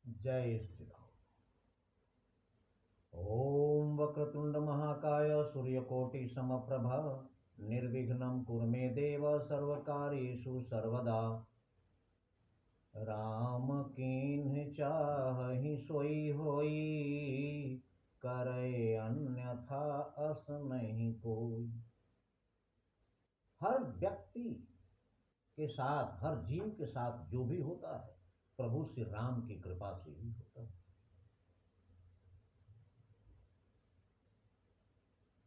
जय श्री राम। ओम वक्रतुंड महाकाय सूर्यकोटि समप्रभ निर्विघ्नं कुरु मे देव सर्वकार्येषु सर्वदा। राम कीन्ह चाहि सोई होई, करे अन्यथा अस नहीं कोई। हर व्यक्ति के साथ, हर जीव के साथ जो भी होता है प्रभु श्री राम की कृपा से ही होता है।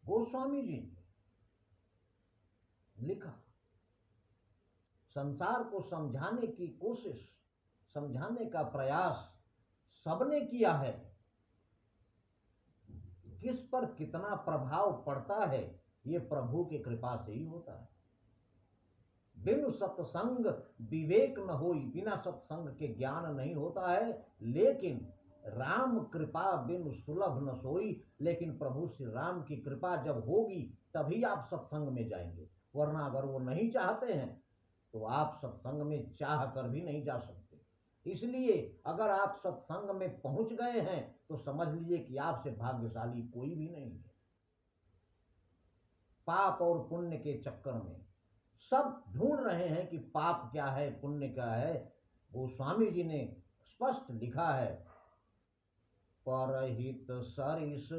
गोस्वामी जी ने लिखा, संसार को समझाने की कोशिश, समझाने का प्रयास सबने किया है। किस पर कितना प्रभाव पड़ता है ये प्रभु की कृपा से ही होता है। बिनु सत्संग विवेक न होई, बिना सत्संग के ज्ञान नहीं होता है। लेकिन राम कृपा बिनु सुलभ न सोई, लेकिन प्रभु श्री राम की कृपा जब होगी तभी आप सत्संग में जाएंगे, वरना अगर वो नहीं चाहते हैं तो आप सत्संग में चाह कर भी नहीं जा सकते। इसलिए अगर आप सत्संग में पहुंच गए हैं तो समझ लीजिए कि आपसे भाग्यशाली कोई भी नहीं है। पाप और पुण्य के चक्कर में सब ढूंढ रहे हैं कि पाप क्या है, पुण्य क्या है। गोस्वामी जी ने स्पष्ट लिखा है, परहित सरिस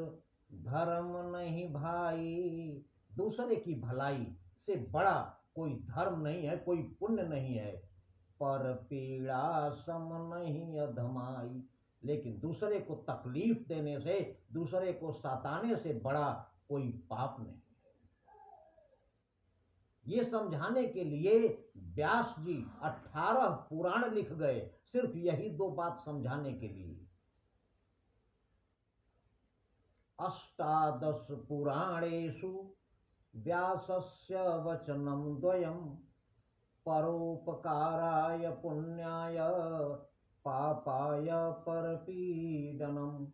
धर्म नहीं भाई। दूसरे की भलाई से बड़ा कोई धर्म नहीं है, कोई पुण्य नहीं है। पर पीड़ा सम नहीं अधमाई, लेकिन दूसरे को तकलीफ देने से, दूसरे को सताने से बड़ा कोई पाप नहीं। ये समझाने के लिए व्यास जी 18 पुराण लिख गए, सिर्फ यही 2 बात समझाने के लिए। अष्टादश पुराणेषु व्यासस्य वचनं द्वयं, परोपकाराय पुण्याय पापाय परपीडनम।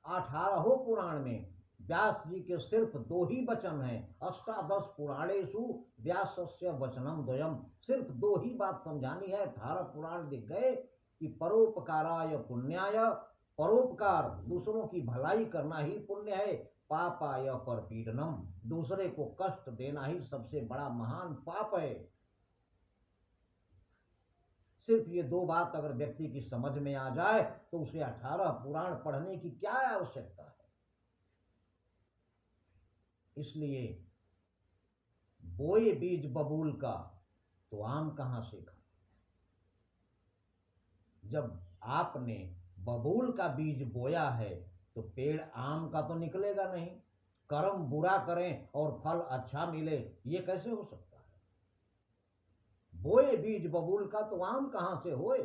18 पुराण में व्यास जी के सिर्फ 2 ही वचन हैं। अष्टादश पुराणेषु व्यासस्य वचनम द्वयम, सिर्फ 2 ही बात समझानी है। 18 पुराण लिख गए कि परोपकाराय पुण्याय, परोपकार दूसरों की भलाई करना ही पुण्य है। पापाय परपीडनम, दूसरे को कष्ट देना ही सबसे बड़ा महान पाप है। सिर्फ ये 2 बात अगर व्यक्ति की समझ में आ जाए तो उसे 18 पुराण पढ़ने की क्या आवश्यकता है। इसलिए बोए बीज बबूल का तो आम कहां से खाए। जब आपने बबूल का बीज बोया है तो पेड़ आम का तो निकलेगा नहीं। कर्म बुरा करें और फल अच्छा मिले, ये कैसे हो सकता है। बोए बीज बबूल का तो आम कहां से होए।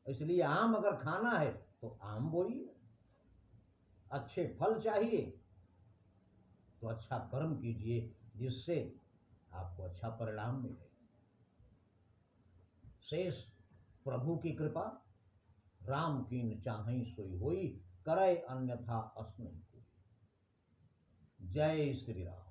इसलिए आम अगर खाना है तो आम बोइए। अच्छे फल चाहिए तो अच्छा कर्म कीजिए, जिससे आपको अच्छा परिणाम मिले। शेष प्रभु की कृपा, राम कीन चाहई सोई होई, करे अन्यथा अस नहीं कोई। जय श्री राम।